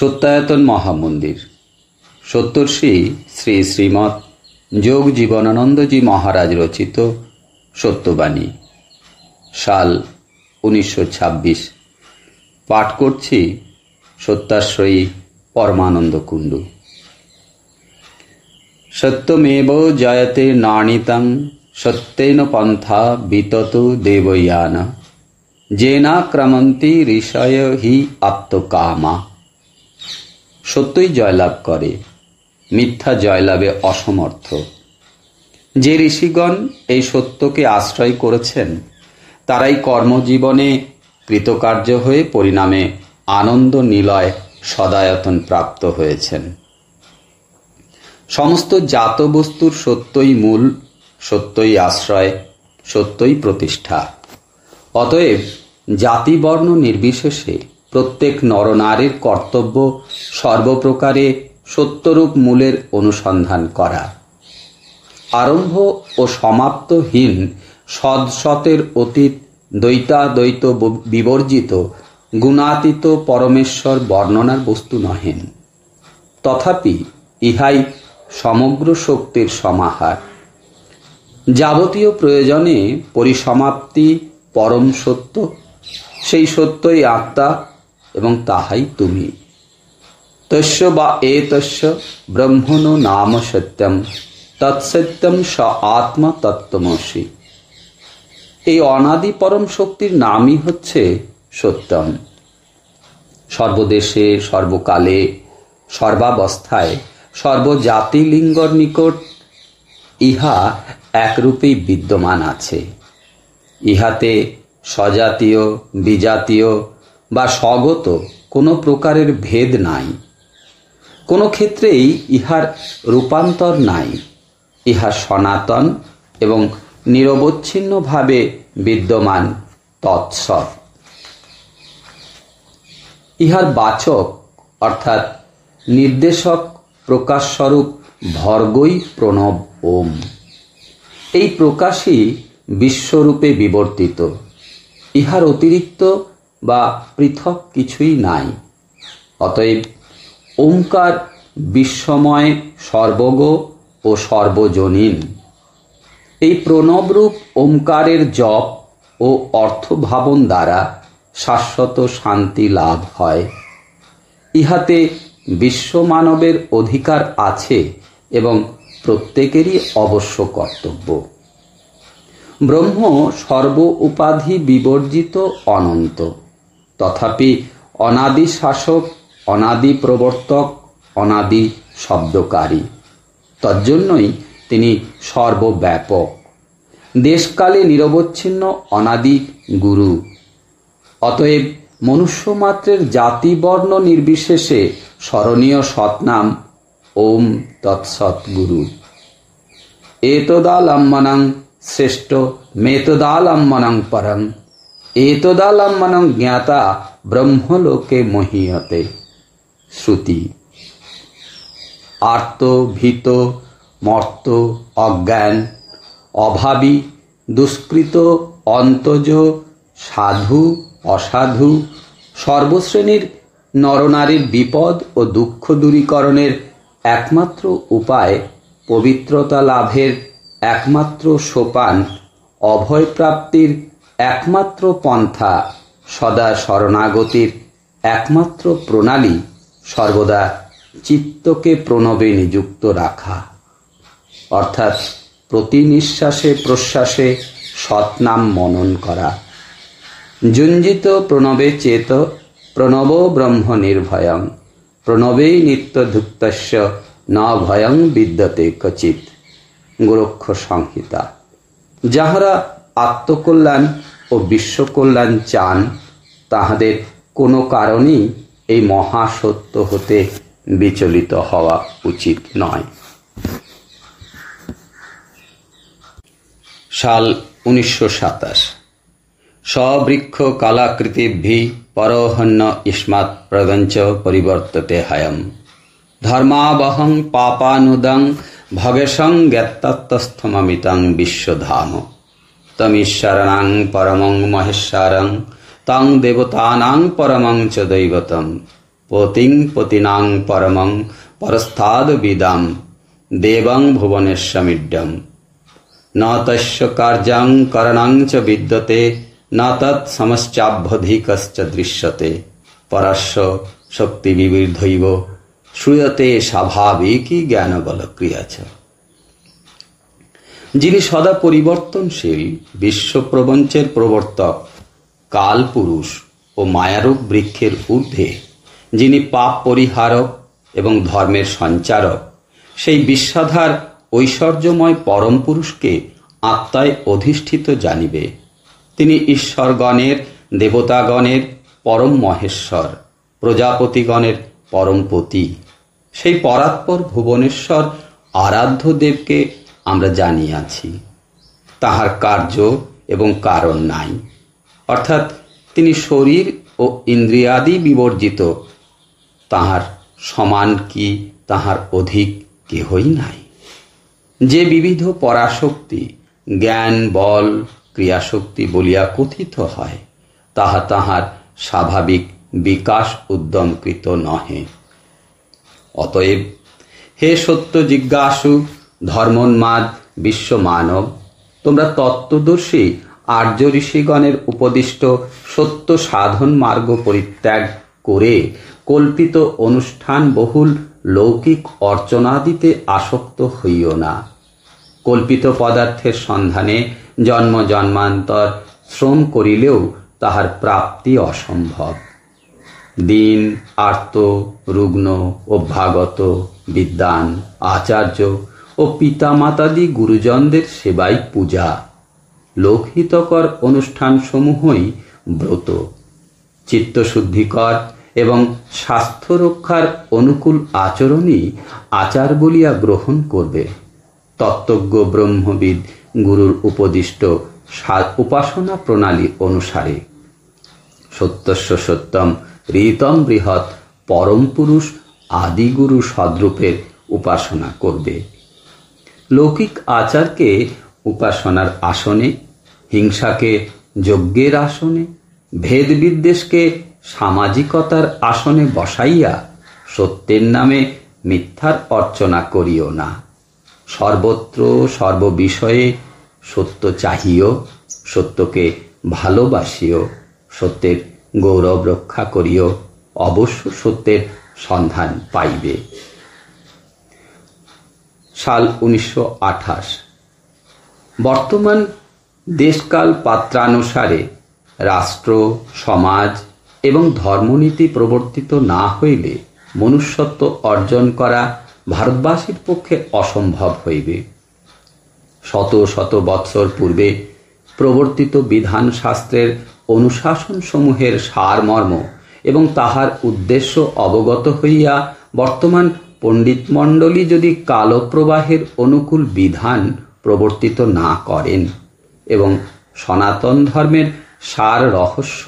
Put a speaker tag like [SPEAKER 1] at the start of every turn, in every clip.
[SPEAKER 1] সত্যায়তন মহামন্দির। সপ্তর্ষি শ্রী শ্রীমৎ যোগ জীবনানন্দজি মহারাজ রচিত সত্যবাণী। সাল 1926। পাঠ করছি সত্যাশ্রয়ী পরমানন্দ কুণ্ডু। সত্যমেব জয়তে নাণিতং সত্যেন পন্থা বিতত দেবয়ান যেনাক্রমন্তি ঋষয় হি আত্মকামা। সত্যই জয়লাভ করে, মিথ্যা জয়লাভে অসমর্থ। যে ঋষিগণ এই সত্যকে আশ্রয় করেছেন তারাই কর্মজীবনে কৃতকার্য হয়ে পরিণামে আনন্দ নিলয় সদায়তন প্রাপ্ত হয়েছেন। সমস্ত জাত বস্তুর সত্যই মূল, সত্যই আশ্রয়, সত্যই প্রতিষ্ঠা। অতএব জাতিবর্ণ নির্বিশেষে প্রত্যেক নরনারীর কর্তব্য সর্বপ্রকারে সত্যরূপ মূলের অনুসন্ধান করা। আরম্ভ ও সমাপ্তহীন সৎসতের অতীত দ্বৈতাদ্বৈত বিবর্জিত গুণাতীত পরমেশ্বর বর্ণনার বস্তু নহেন। তথাপি ইহাই সমগ্র শক্তির সমাহার। যাবতীয় প্রয়োজনে পরিসমাপ্তি পরম সত্য, সেই সত্যই আত্মা এবং তাহাই তুমি। তস্য বা এতস্য ব্রহ্মণো নাম সত্যম তৎসত্যম স আত্মা তত্ত্বমসি। এই অনাদি পরম শক্তির নামই হচ্ছে সত্যম। সর্বদেশে, সর্বকালে, সর্বাবস্থায়, সর্বজাতি লিঙ্গর নিকট ইহা একরূপেই বিদ্যমান আছে। ইহাতে স্বজাতীয়, বিজাতীয় বা স্বগত কোনো প্রকারের ভেদ নাই। কোনো ক্ষেত্রেই ইহার রূপান্তর নাই। ইহা সনাতন এবং নিরবচ্ছিন্নভাবে বিদ্যমান তৎসৎ। ইহার বাচক অর্থাৎ নির্দেশক প্রকাশস্বরূপ ভর্গই প্রণব ওম। এই প্রকাশই বিশ্বরূপে বিবর্তিত। ইহার অতিরিক্ত বা পৃথক কিছুই নাই। অতএব ওঙ্কার বিশ্বময়, সর্বগ ও সর্বজনীন। এই প্রণবরূপ ওঙ্কারের জপ ও অর্থভাবন দ্বারা শাশ্বত শান্তি লাভ হয়। ইহাতে বিশ্বমানবের অধিকার আছে এবং প্রত্যেকেরই অবশ্য কর্তব্য। ব্রহ্ম সর্ব উপাধি বিবর্জিত অনন্ত, তথাপি অনাদি শাসক, অনাদি প্রবর্তক, অনাদি শব্দকারী। তজ্জন্যই তিনি সর্বব্যাপক, দেশকালে নিরবচ্ছিন্ন অনাদি গুরু। অতএব মনুষ্যমাত্রের জাতিবর্ণ নির্বিশেষে স্মরণীয় সৎনাম ওম তৎসৎ গুরু। এতদালম্বনং শ্রেষ্ঠ মেতদালম্বনং পরং এতদালম্বনং জ্ঞাতা ব্রহ্মলোকে মহীয়তে। শ্রুতি। আর্ত, ভীত, মর্ত, অজ্ঞান, অভাবী, দুষ্কৃত, অন্তজ, সাধু, অসাধু সর্বশ্রেণীর নরনারীর বিপদ ও দুঃখ দূরীকরণের একমাত্র উপায়, পবিত্রতা লাভের একমাত্র সোপান, অভয় প্রাপ্তির একমাত্র পন্থা, সদা শরণাগতির একমাত্র প্রণালী সর্বদা চিত্তকে প্রণবে নিযুক্ত রাখা। অর্থাৎ প্রতি নিঃশ্বাসে প্রশ্বাসে সৎনাম মনন করা। যুঞ্জিত প্রণবে চেত প্রণব ব্রহ্ম নির্ভয়ং প্রণবেই নিত্যধুক্তস্য ন ভয়ং বিদ্যতে কচিৎ। গোরক্ষ সংহিতা। যাহারা আত্মকল্যাণ ও বিশ্বকল্যাণ চান তাহাদের কোনো কারণেই এই মহাসত্য হতে বিচলিত হওয়া উচিত নয়। সাল 1927। সবৃক্ষ কালাকৃতিভি পরোহন্য ইস্মাৎ প্রগঞ্চ পরিবর্ততে হয়ম ধর্মাবহং পাপানুদং ভগেশং জ্ঞাতস্থমমিতং বিশ্বধাম তমীশ্বরাণাং পরমং মহেশ্বরং তং দেবতানাং পরমং চ দৈবতম পতিং পতিনাং পরমং পরস্থাদ বিদাম দেবং ভুবনেশ্বমিড্যম ন তস্য কার্যং করণং চ বিদ্যতে ন তৎ সমশ্চাভ্যধিকশ্চ দৃশ্যতে পরস্য শক্তি বিবিধৈব শ্রূয়তে স্বাভাবিকই জ্ঞানবল ক্রিয়া চ। যিনি সদা পরিবর্তনশীল বিশ্বপ্রপঞ্চের প্রবর্তক, কালপুরুষ ও মায়ারূপ বৃক্ষের ঊর্ধ্বে, যিনি পাপ পরিহারক এবং ধর্মের সঞ্চারক, সেই বিশ্বাধার ঐশ্বর্যময় পরম পুরুষকে আত্মায় অধিষ্ঠিত জানিবে। তিনি ঈশ্বরগণের, দেবতাগণের পরম মহেশ্বর, প্রজাপতিগণের পরমপতি। সেই পরাৎপর ভুবনেশ্বর আরাধ্য দেবকে আমরা জানিয়াছি। তাহার কার্য এবং কারণ নাই, অর্থাৎ তিনি শরীর ও ইন্দ্রিয়াদি বিবর্জিত। তাহার সমান কি তাহার অধিক কেহই নাই। যে বিবিধ পরাশক্তি, জ্ঞান, বল, ক্রিয়াশক্তি বলিয়া কথিত হয়, তাহা তাহার স্বাভাবিক বিকাশ উদ্যমকৃত নহে। অতএব হে সত্য জিজ্ঞাসু, ধর্মোন্মাদ বিশ্বমানব, তোমরা তত্ত্বদর্শী আর্য ঋষিগণের উপদিষ্ট সত্য সাধন মার্গ পরিত্যাগ করে কল্পিত অনুষ্ঠান বহুল লৌকিক অর্চনাদিতে আসক্ত হইও না। কল্পিত পদার্থের সন্ধানে জন্ম জন্মান্তর শ্রম করিলেও তাহার প্রাপ্তি অসম্ভব। দীন, আর্ত, রুগ্ন, অভ্যাগত, বিদ্বান, আচার্য ও পিতামাতাদি গুরুজনদের সেবাই পূজা। লোকহিতকর অনুষ্ঠানসমূহই ব্রত। চিত্তশুদ্ধিকর এবং স্বাস্থ্য রক্ষার অনুকূল আচরণই আচার বলিয়া গ্রহণ করবে। তত্ত্বজ্ঞ ব্রহ্মবিদ গুরুর উপদিষ্ট উপাসনা প্রণালী অনুসারে সত্যস্য সত্যম ঋতম বৃহৎ পরম পুরুষ আদিগুরু সদ্রূপের উপাসনা করবে। লৌকিক আচারকে উপাসনার আসনে, হিংসাকে যজ্ঞের আসনে, ভেদ বিদ্বেষকে সামাজিকতার আসনে বসাইয়া সত্যের নামে মিথ্যার অর্চনা করিও না। সর্বত্র সর্ববিষয়ে সত্য চাহিও, সত্যকে ভালোবাসিও, সত্যের গৌরব রক্ষা করিও, অবশ্য সত্যের সন্ধান পাইবে। সাল 1928। বর্তমান দেশকাল পাত্রানুসারে রাষ্ট্র, সমাজ এবং ধর্মনীতি প্রবর্তিত না হইলে মনুষ্যত্ব অর্জন করা ভারতবাসীর পক্ষে অসম্ভব হইবে। শত শত বৎসর পূর্বে প্রবর্তিত বিধান শাস্ত্রের অনুশাসন সমূহের সারমর্ম এবং তাহার উদ্দেশ্য অবগত হইয়া বর্তমান পণ্ডিতমণ্ডলী যদি কালপ্রবাহের অনুকূল বিধান প্রবর্তিত না করেন এবং সনাতন ধর্মের সার রহস্য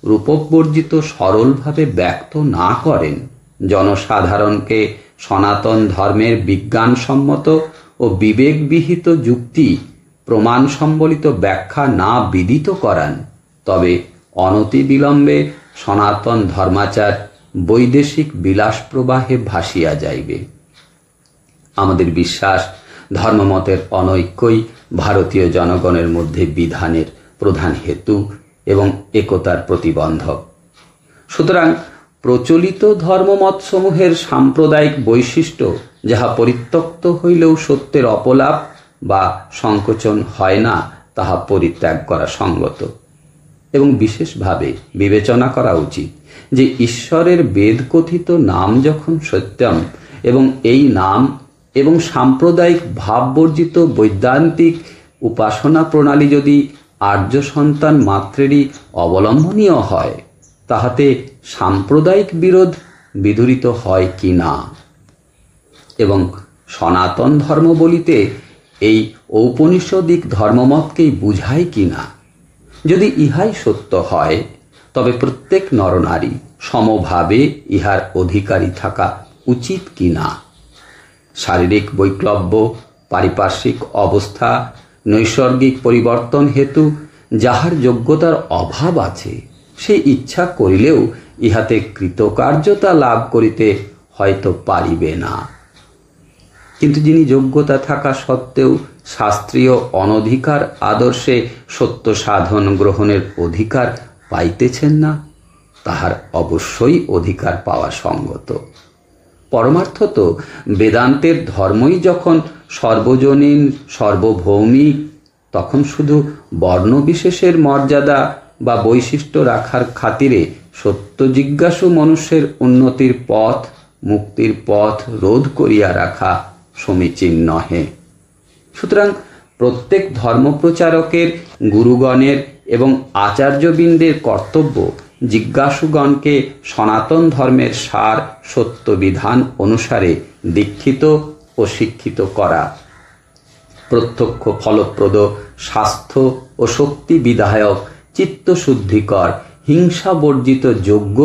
[SPEAKER 1] রূপবর্জিত সরলভাবে ব্যক্ত না করেন, জনসাধারণকে সনাতন ধর্মের বিজ্ঞানসম্মত ও বিবেকবিহিত যুক্তি প্রমাণ সম্বলিত ব্যাখ্যা না বিদিত করান, তবে অনতিবিলম্বে সনাতন ধর্মাচার বৈদেশিক বিলাস প্রবাহে ভাসিয়া যাইবে। আমাদের বিশ্বাস, ধর্মমতের অনৈক্যই ভারতীয় জনগণের মধ্যে বিধানের প্রধান হেতু এবং একতার প্রতিবন্ধক। সুতরাং প্রচলিত ধর্মমতসমূহের সাম্প্রদায়িক বৈশিষ্ট্য যাহা পরিত্যক্ত হইলেও সত্যের অপলাপ বা সংকোচন হয় না, তাহা পরিত্যাগ করা সঙ্গত এবং বিশেষভাবে বিবেচনা করা উচিত যে ঈশ্বরের বেদকথিত নাম যখন সত্যম এবং এই নাম এবং সাম্প্রদায়িক ভাববর্জিত বৈদান্তিক উপাসনা প্রণালী যদি আর্য সন্তান মাত্রেরই অবলম্বনীয় হয়, তাহাতে সাম্প্রদায়িক বিরোধ বিধুরিত হয় কি না এবং সনাতন ধর্ম বলিতে এই ঔপনিষদিক ধর্মমতকেই বুঝায় কি না। যদি ইহাই সত্য হয়, তবে প্রত্যেক নরনারী সমভাবে ইহার অধিকারী থাকা উচিত কি না। শারীরিক বৈক্লব্য, পারিপার্শ্বিক অবস্থা, নৈসর্গিক পরিবর্তন হেতু যাহার যোগ্যতার অভাব আছে, সে ইচ্ছা করিলেও ইহাতে কৃতকার্যতা লাভ করিতে হয়তো পারিবে না। কিন্তু যিনি যোগ্যতা থাকা সত্ত্বেও শাস্ত্রীয় অনধিকার আদর্শে সত্য সাধন গ্রহণের অধিকার পাইতেছেন না, তাহার অবশ্যই অধিকার পাওয়া সঙ্গত। পরমার্থত বেদান্তের ধর্মই যখন সর্বজনীন সর্বভৌমিক, তখন শুধু বর্ণবিশেষের মর্যাদা বা বৈশিষ্ট্য রাখার খাতিরে সত্য জিজ্ঞাসু মনুষ্যের উন্নতির পথ, মুক্তির পথ রোধ করিয়া রাখা সমীচীন নহে। সুতরাং প্রত্যেক ধর্মপ্রচারকের, গুরুগণের এবং আচার্যবৃন্দের কর্তব্য জিজ্ঞাসুগণকে সনাতন ধর্মের সার সত্য বিধান অনুসারে দীক্ষিত ও শিক্ষিত করা। প্রত্যক্ষ ফলপ্রদ, স্বাস্থ্য ও শক্তি বিধায়ক, চিত্তশুদ্ধিকর, হিংসা বর্জিত যজ্ঞ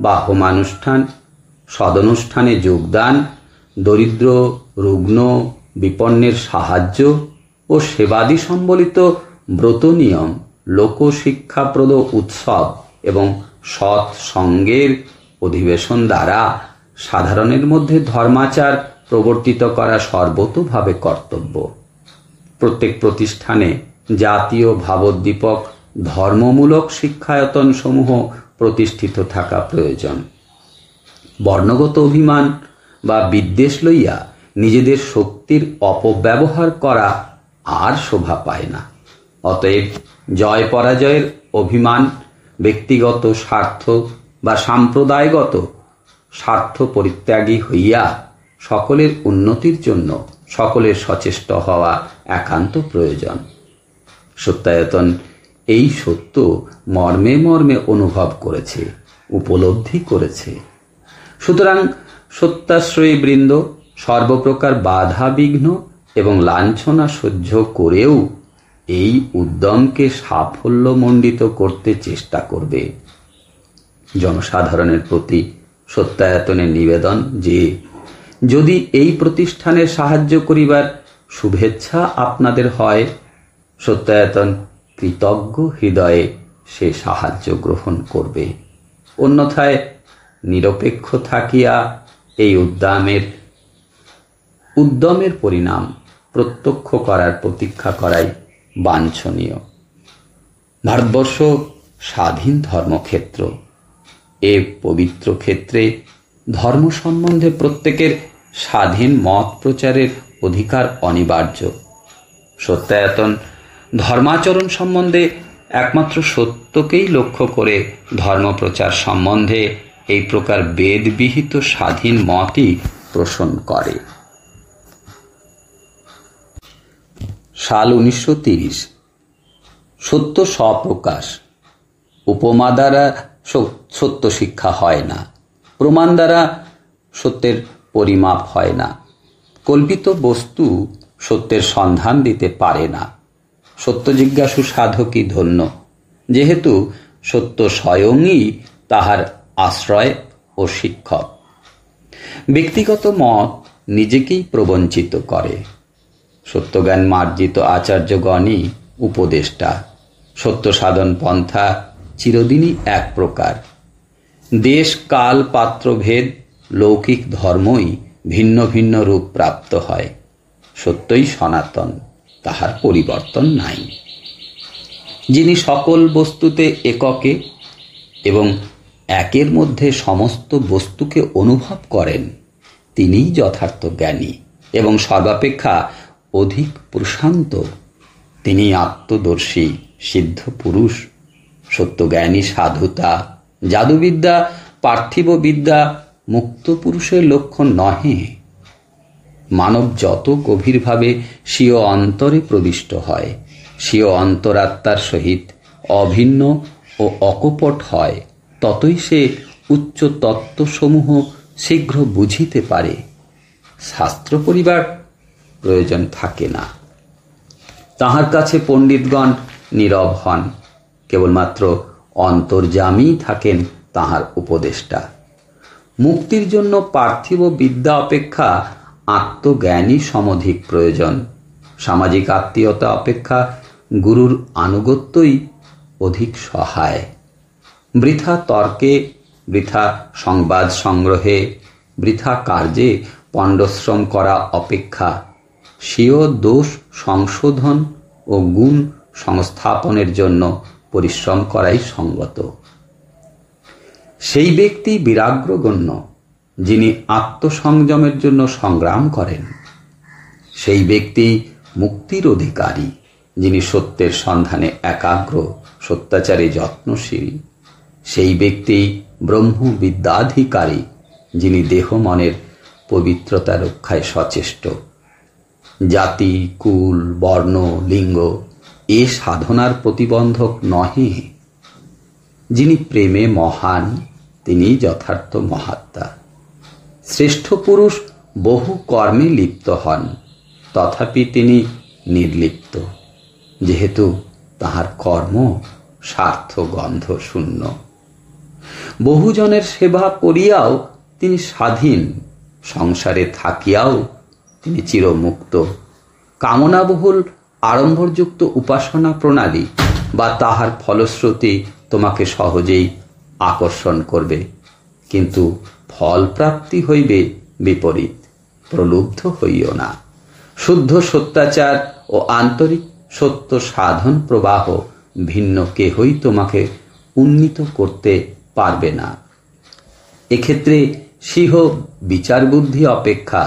[SPEAKER 1] বা হোমানুষ্ঠান, সদনুষ্ঠানে যোগদান, দরিদ্র, রুগ্ন, বিপন্নের সাহায্য ও সেবাদি সম্বলিত ব্রত নিয়ম, লোকশিক্ষাপ্রদ উৎসব এবং সৎ সঙ্গের অধিবেশন দ্বারা সাধারণের মধ্যে ধর্মাচার প্রবর্তিত করা সর্বতোভাবে কর্তব্য। প্রত্যেক প্রতিষ্ঠানে জাতীয় ভাবোদ্দীপক ধর্মমূলক শিক্ষায়তন সমূহ প্রতিষ্ঠিত থাকা প্রয়োজন। বর্ণগত অভিমান বা বিদ্বেষ লইয়া নিজেদের শক্তির অপব্যবহার করা আর শোভা পায় না। অতএব জয় পরাজয়ের অভিমান, ব্যক্তিগত স্বার্থ বা সাম্প্রদায়গত স্বার্থ পরিত্যাগী হইয়া সকলের উন্নতির জন্য সকলের সচেষ্ট হওয়া একান্ত প্রয়োজন। সত্যায়তন এই সত্য মর্মে মর্মে অনুভব করেছে, উপলব্ধি করেছে। সুতরাং সত্যাশ্রয়ী বৃন্দ সর্বপ্রকার বাধা বিঘ্ন এবং লাঞ্ছনা সহ্য করেও এই উদ্যমকে সাফল্যমণ্ডিত করতে চেষ্টা করবে। জনসাধারণের প্রতি সত্যায়তনের নিবেদন যে, যদি এই প্রতিষ্ঠানের সাহায্য করিবার শুভেচ্ছা আপনাদের হয়, সত্যায়তন কৃতজ্ঞ হৃদয়ে সে সাহায্য গ্রহণ করবে। অন্যথায় নিরপেক্ষ থাকিয়া এই উদ্যমের পরিণাম প্রত্যক্ষ করার প্রতীক্ষা করাই বাঞ্ছনীয়। ভারতবর্ষ স্বাধীন ধর্মক্ষেত্র। এ পবিত্র ক্ষেত্রে ধর্ম সম্বন্ধে প্রত্যেকের স্বাধীন মত প্রচারের অধিকার অনিবার্য। সত্যায়তন ধর্মাচরণ সম্বন্ধে একমাত্র সত্যকেই লক্ষ্য করে ধর্মপ্রচার সম্বন্ধে এই প্রকার বেদবিহিত স্বাধীন মতই পোষণ করে। সাল 1930। সত্য স্বপ্রকাশ। উপমা দ্বারা সত্য শিক্ষা হয় না, প্রমাণ দ্বারা সত্যের পরিমাপ হয় না, কল্পিত বস্তু সত্যের সন্ধান দিতে পারে না। সত্য জিজ্ঞাসু সাধকই ধন্য, যেহেতু সত্য স্বয়ংই তাহার আশ্রয় ও শিক্ষক। ব্যক্তিগত মত নিজেকেই প্রবঞ্চিত করে। সত্যজ্ঞান মার্জিত আচার্যগণই উপদেষ্টা। সত্য সাধন পন্থা চিরদিনই এক প্রকার। দেশ কাল পাত্রভেদ লৌকিক ধর্মই ভিন্ন ভিন্ন রূপ প্রাপ্ত হয়, সত্যই সনাতন, তাহার পরিবর্তন নাই। যিনি সকল বস্তুতে এককে এবং একের মধ্যে সমস্ত বস্তুকে অনুভব করেন, তিনিই যথার্থ জ্ঞানী এবং সর্বাপেক্ষা অধিক প্রশান্ত। তিনি আত্মদর্শী সিদ্ধ পুরুষ। সত্যজ্ঞানী সাধুতা, জাদুবিদ্যা, পার্থিব বিদ্যা মুক্ত পুরুষের লক্ষণ নহে। মানব যত গভীরভাবে স্বীয় অন্তরে প্রবিষ্ট হয়, স্বীয় অন্তরাত্মার সহিত অভিন্ন ও অকপট হয়, ততই সে উচ্চ তত্ত্বসমূহ শীঘ্র বুঝিতে পারে। শাস্ত্র পড়িবার প্রয়োজন থাকে না। তাহার কাছে পণ্ডিতগণ নীরব হন, কেবলমাত্র অন্তর্যামী থাকেন তাহার উপদেষ্টা। মুক্তির জন্য পার্থিব বিদ্যা অপেক্ষা আত্মজ্ঞানই সমধিক প্রয়োজন। সামাজিক আত্মীয়তা অপেক্ষা গুরুর আনুগত্যই অধিক সহায়। বৃথা তর্কে বৃথা সংবাদ সংগ্রহে, বৃথা কার্যে পণ্ডশ্রম করা অপেক্ষা স্বীয় দোষ সংশোধন ও গুণ সংস্থাপনের জন্য পরিশ্রম করাই সঙ্গত। সেই ব্যক্তি বিরাগ্রগণ্য যিনি আত্মসংযমের জন্য সংগ্রাম করেন। সেই ব্যক্তি মুক্তির অধিকারী যিনি সত্যের সন্ধানে একাগ্র, সত্যাচারে যত্নশীল। সেই ব্যক্তি ব্রহ্মবিদ্যাধিকারী যিনি দেহ মনের পবিত্রতা রক্ষায় সচেষ্ট। জাতি, কুল, বর্ণ, লিঙ্গ এ সাধনার প্রতিবন্ধক নহে। যিনি প্রেমে মহান তিনি যথার্থ মহাত্মা। শ্রেষ্ঠ পুরুষ বহু কর্মে লিপ্ত হন, তথাপি তিনি নির্লিপ্ত, যেহেতু তাহার কর্ম স্বার্থ গন্ধ শূন্য। বহুজনের সেবা করিয়াও তিনি স্বাধীন, সংসারে থাকিয়াও তিনি চিরমুক্ত। কামনাবহুল আড়ম্বরযুক্ত উপাসনা প্রণালী বা তাহার ফলশ্রুতি তোমাকে সহজেই আকর্ষণ করবে, কিন্তু ফল প্রাপ্তি হইবে বিপরীত। প্রলুব্ধ হইও না। শুদ্ধ সত্যাচার ও আন্তরিক সত্য সাধন প্রবাহ ভিন্ন কেহই তোমাকে উন্নীত করতে পারবে না। এক্ষেত্রে সিংহ বিচার বুদ্ধি অপেক্ষা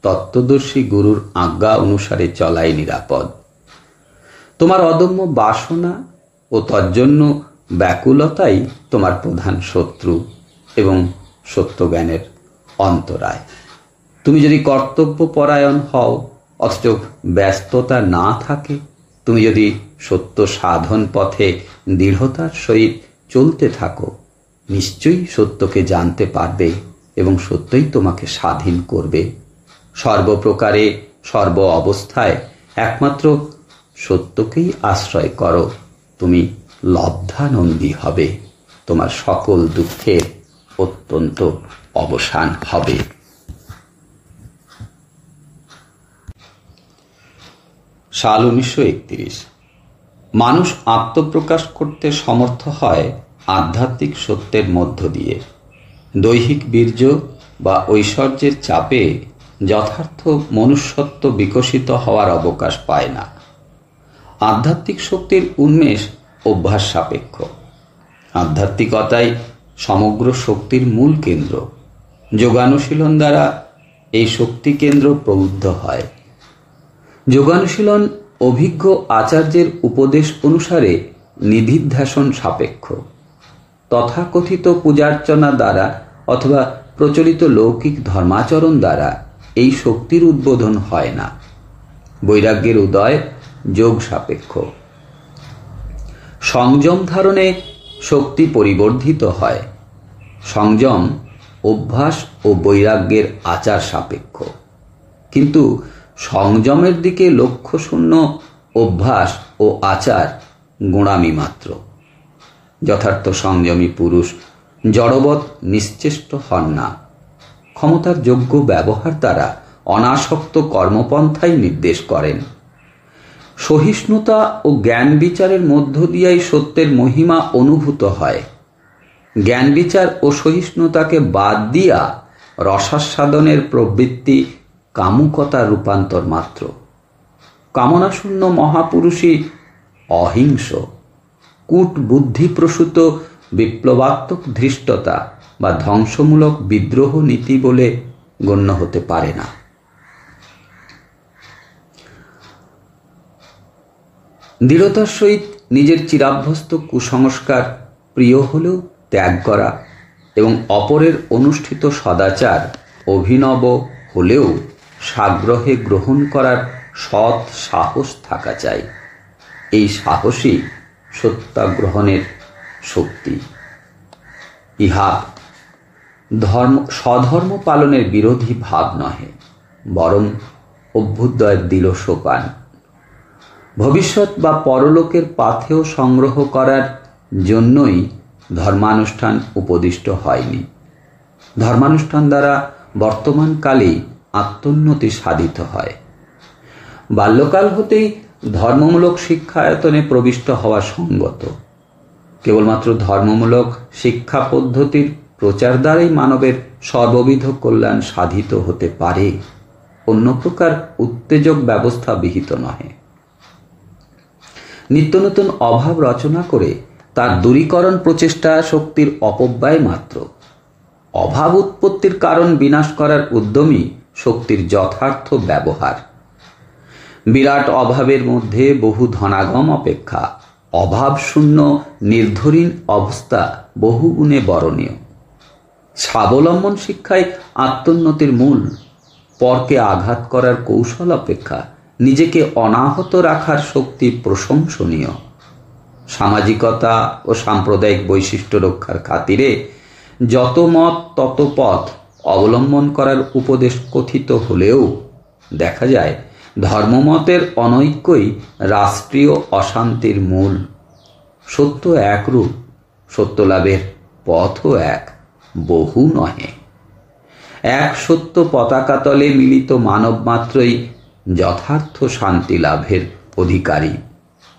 [SPEAKER 1] তত্ত্বদর্শী গুরুর আজ্ঞা অনুসারে চলাই নিরাপদ। তোমার অদম্য বাসনা ও তজ্জন্য ব্যাকুলতাই তোমার প্রধান শত্রু এবং সত্যজ্ঞানের অন্তরায়। তুমি যদি কর্তব্য পরায়ণ হও অথচ ব্যস্ততা না থাকে, তুমি যদি সত্য সাধন পথে দৃঢ়তার সহিত চলতে থাকো, নিশ্চয়ই সত্যকে জানতে পারবে এবং সত্যই তোমাকে স্বাধীন করবে। সর্বপ্রকারে সর্ব অবস্থায় একমাত্র সত্যকেই আশ্রয় করো, তুমি লব্ধানন্দী হবে। তোমার সকল দুঃখের অত্যন্ত অবসান হবে। সাল 1931। মানুষ আত্মপ্রকাশ করতে সমর্থ হয় আধ্যাত্মিক সত্যের মধ্য দিয়ে। দৈহিক বীর্য বা ঐশ্বর্যের চাপে যথার্থ মনুষ্যত্ব বিকশিত হওয়ার অবকাশ পায় না। আধ্যাত্মিক শক্তির উন্মেষ অভ্যাস সাপেক্ষ। আধ্যাত্মিকতাই সমগ্র শক্তির মূল কেন্দ্র। যোগানুশীলন দ্বারা এই শক্তি কেন্দ্র প্রবুদ্ধ হয়। যোগানুশীলন অভিজ্ঞ আচার্যের উপদেশ অনুসারে নিধিধ্যাসন সাপেক্ষ। তথাকথিত পূজার্চনা দ্বারা অথবা প্রচলিত লৌকিক ধর্মাচরণ দ্বারা এই শক্তির উদ্বোধন হয় না। বৈরাগ্যের উদয় যোগ সাপেক্ষ। সংযম ধারণে শক্তি পরিবর্ধিত হয়। সংযম অভ্যাস ও বৈরাগ্যের আচার সাপেক্ষ, কিন্তু সংযমের দিকে লক্ষ্যশূন্য অভ্যাস ও আচার গোঁড়ামি মাত্র। যথার্থ সংযমী পুরুষ জড়বৎ নিশ্চেষ্ট হন না। ক্ষমতার যোগ্য ব্যবহার দ্বারা অনাসক্ত কর্মপন্থাই নির্দেশ করেন। সহিষ্ণুতা ও জ্ঞান বিচারের মধ্য দিয়াই সত্যের মহিমা অনুভূত হয়। জ্ঞান বিচার ও সহিষ্ণুতাকে বাদ দিয়া রসাস্বাদনের প্রবৃত্তি কামুকতার রূপান্তর মাত্র। কামনাশূন্য মহাপুরুষই অহিংস। কূট বুদ্ধিপ্রসূত বিপ্লবাত্মক ধৃষ্টতা বা ধ্বংসমূলক বিদ্রোহ নীতি বলে গণ্য হতে পারে না। দৃঢ়তার সহিত নিজের চিরাভ্যস্ত কুসংস্কার প্রিয় হলেও ত্যাগ করা এবং অপরের অনুষ্ঠিত সদাচার অভিনব হলেও সাগ্রহে গ্রহণ করার সৎ সাহস থাকা চাই। এই সাহসই সত্যাগ্রহণের শক্তি। ইহা স্বধর্ম পালনের বিরোধী ভাব নহে, বরং অভ্যুদয়ের দৃঢ় সোপান। ভবিষ্যৎ বা পরলোকের পাথেয় সংগ্রহ করার জন্যই ধর্মানুষ্ঠান উপদিষ্ট হয়নি। ধর্মানুষ্ঠান দ্বারা বর্তমানকালেই আত্মোন্নতি সাধিত হয়। বাল্যকাল হতেই ধর্মমূলক শিক্ষায়তনে প্রবিষ্ট হওয়া সঙ্গত। কেবলমাত্র ধর্মমূলক শিক্ষা পদ্ধতির প্রচার দ্বারাই মানবের সর্ববিধ কল্যাণ সাধিত হতে পারে, অন্য প্রকার উত্তেজক ব্যবস্থা বিহিত নহে। নিত্য নতুন অভাব রচনা করে তার দূরীকরণ প্রচেষ্টা শক্তির অপব্যয় মাত্র। অভাব উৎপত্তির কারণ বিনাশ করার উদ্যমই শক্তির যথার্থ ব্যবহার। বিরাট অভাবের মধ্যে বহু ধনাগম অপেক্ষা অভাব শূন্য নির্ধরীণ অবস্থা বহু গুণে বরণীয়। স্বাবলম্বন শিক্ষায় আত্মোন্নতির মূল। পরকে আঘাত করার কৌশল অপেক্ষা নিজেকে অনাহত রাখার শক্তি প্রশংসনীয়। সামাজিকতা ও সাম্প্রদায়িক বৈশিষ্ট্য রক্ষার খাতিরে যত মত তত পথ অবলম্বন করার উপদেশ কথিত হলেও দেখা যায় ধর্মমতের অনৈক্যই রাষ্ট্রীয় অশান্তির মূল। সত্য একরূপ, সত্য লাভের পথও এক, বহু নহে। এক সত্য পতাকা তলে মিলিত মানব মাত্রই যথার্থ শান্তি লাভের অধিকারী।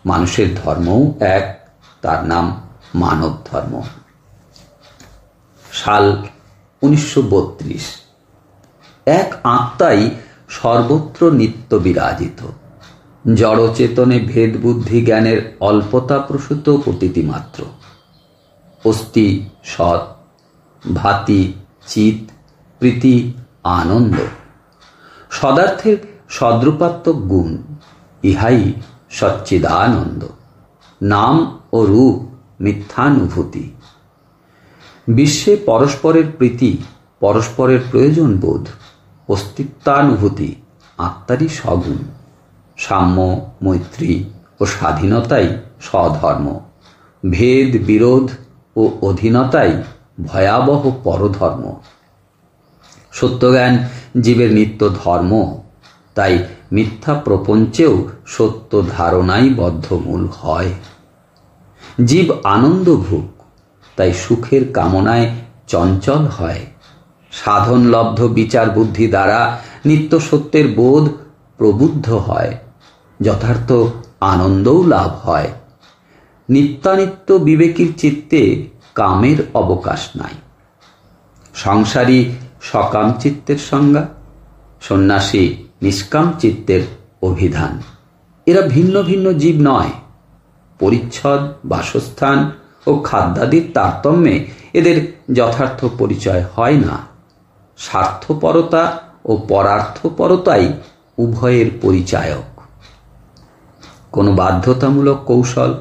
[SPEAKER 1] মানুষের ধর্মও এক, তার নাম মানব ধর্ম। সাল 1932। এক আত্মাই সর্বত্র নিত্য বিরাজিত। জড়চেতনে ভেদ বুদ্ধি জ্ঞানের অল্পতা প্রসূত প্রতীতি মাত্র। অস্তি সৎ, ভাতি চিত, প্রীতি আনন্দ, সদার্থের সদ্রূপাত্মক গুণ, ইহাই সচ্চিদানন্দ। নাম ও রূপ মিথ্যানুভূতি। বিশ্বে পরস্পরের প্রীতি, পরস্পরের প্রয়োজন বোধ, অস্তিত্বানুভূতি আত্মারই সগুণ। সাম্য, মৈত্রী ও স্বাধীনতাই স্বধর্ম। ভেদ বিরোধ ও অধীনতাই ভয়াবহ পরধর্ম। সত্যজ্ঞান জীবের নিত্য ধর্ম, তাই মিথ্যা প্রপঞ্চেও সত্য ধারণাই বদ্ধমূল হয়। জীব আনন্দ ভুক, তাই সুখের কামনায় চঞ্চল হয়। সাধনলব্ধ বিচার বুদ্ধি দ্বারা নিত্য সত্যের বোধ প্রবুদ্ধ হয়, যথার্থ আনন্দও লাভ হয়। নিত্যানিত্য বিবেকীর চিত্তে কামের অবকাশ নাই। সংসারী সকাম চিত্তের সংজ্ঞা, সন্ন্যাসী নিষ্কাম চিত্তের অভিধান। এরা ভিন্ন ভিন্ন জীব নয়। পরিচ্ছদ, বাসস্থান ও খাদ্যাদির তারতম্যে এদের যথার্থ পরিচয় হয় না। স্বার্থপরতা ও পরার্থপরতাই উভয়ের পরিচায়ক। কোনো বাধ্যতামূলক কৌশল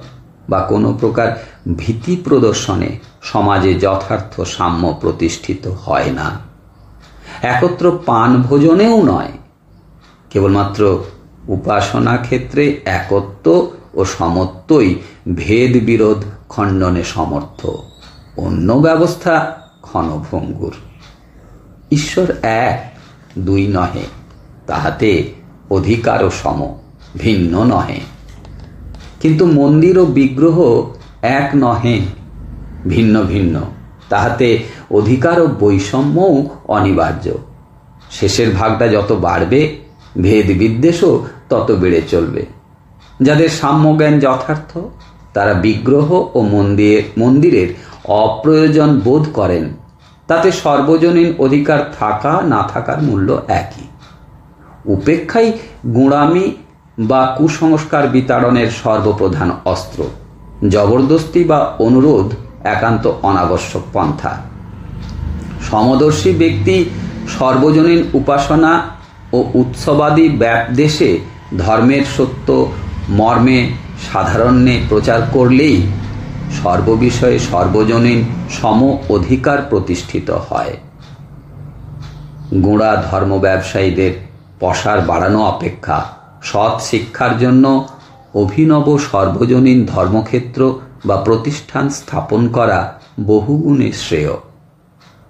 [SPEAKER 1] বা কোনো প্রকার ভীতি প্রদর্শনে সমাজে যথার্থ সাম্য প্রতিষ্ঠিত হয় না। একত্র পান ভোজনেও নয়। কেবলমাত্র উপাসনা ক্ষেত্রে একত্ব ও সমত্বই ভেদ বিরোধ খণ্ডনে সমর্থ, অন্য ব্যবস্থা ক্ষণভঙ্গুর। ঈশ্বর এক, দুই নহে, তাহাতে অধিকারও সম, ভিন্ন নহে। কিন্তু মন্দির ও বিগ্রহ এক নহে, ভিন্ন ভিন্ন, তাহাতে অধিকার ও বৈষম্যও অনিবার্য। শেষের ভাগটা যত বাড়বে, ভেদ বিদ্বেষও তত বেড়ে চলবে। যাদের সাম্যজ্ঞান যথার্থ, তারা বিগ্রহ ও মন্দিরের অপ্রয়োজন বোধ করেন। তাতে সর্বজনীন অধিকার থাকা না থাকার মূল্য একই। উপেক্ষাই গুঁড়ামি বা কুসংস্কার বিতাড়নের সর্বপ্রধান অস্ত্র। জবরদস্তি বা অনুরোধ একান্ত অনাবশ্যক পন্থা। সমদর্শী ব্যক্তি সর্বজনীন উপাসনা ও উৎসবাদী ব্যাপদেশে ধর্মের সত্য মর্মে সাধারণ্যে প্রচার করলেই সর্ববিষয়ে সর্বজনীন সম অধিকার প্রতিষ্ঠিত হয়। গুঁড়া ধর্ম ব্যবসায়ীদের প্রসার বাড়ানো অপেক্ষা সৎ শিক্ষার জন্য অভিনব সর্বজনীন ধর্মক্ষেত্র বা প্রতিষ্ঠান স্থাপন করা বহুগুণে শ্রেয়।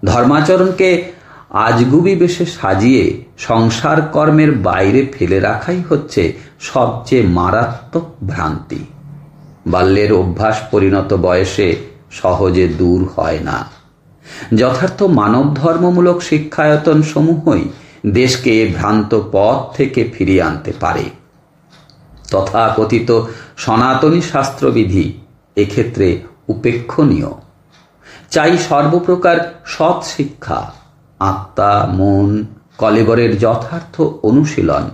[SPEAKER 1] ধর্মাচরণকে আজগুবি বেশে সাজিয়ে সংসার কর্মের বাইরে ফেলে রাখাই হচ্ছে সবচেয়ে মারাত্মক ভ্রান্তি। বাল্যের অভ্যাস পরিণত বয়সে সহজে দূর হয় না। যথার্থ মানব ধর্মমূলক শিক্ষায়তন সমূহই দেশকে ভ্রান্ত পথ থেকে ফিরিয়ে আনতে পারে। তথাকথিত সনাতনী শাস্ত্রবিধি এক্ষেত্রে উপেক্ষণীয়। চাই সর্বপ্রকার সৎ শিক্ষা, আত্মা মন কলেবরের যথার্থ অনুশীলন।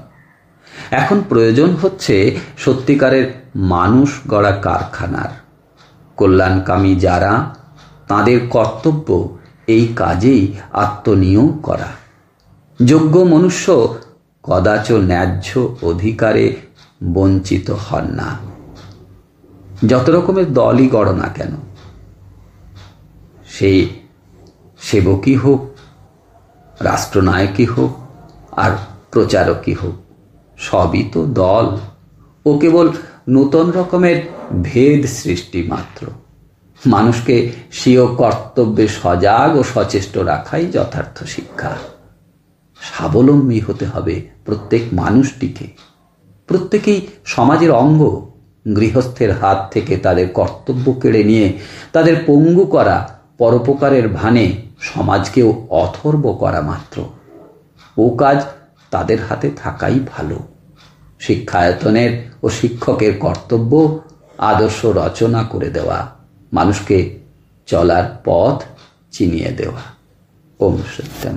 [SPEAKER 1] এখন প্রয়োজন হচ্ছে সত্যিকারের মানুষ গড়া কারখানার। কল্যাণকামী যারা, তাদের কর্তব্য এই কাজেই আত্মনিয়োগ করা। যোগ্য মনুষ্য কদাচ ন্যায্য অধিকারে বঞ্চিত হন না। যত রকমের দলই গড় না কেন, সে সেবকই হোক, রাষ্ট্রনায়কই হোক আর প্রচারকই হোক, সবই তো দল ও কেবল নূতন রকমের ভেদ সৃষ্টি মাত্র। মানুষকে স্বীয় কর্তব্যে সজাগ ও সচেষ্ট রাখাই যথার্থ শিক্ষা। স্বাবলম্বী হতে হবে প্রত্যেক মানুষটিকে। প্রত্যেকেই সমাজের অঙ্গ। গৃহস্থের হাত থেকে তাদের কর্তব্য কেড়ে নিয়ে তাদের পঙ্গু করা পরোপকারের ভানে সমাজকেও অথর্ব করা মাত্র। ও কাজ তাদের হাতে থাকাই ভালো। শিক্ষায়তনের ও শিক্ষকের কর্তব্য আদর্শ রচনা করে দেওয়া, মানুষকে চলার পথ চিনিয়ে দেওয়া। ওম সত্যম।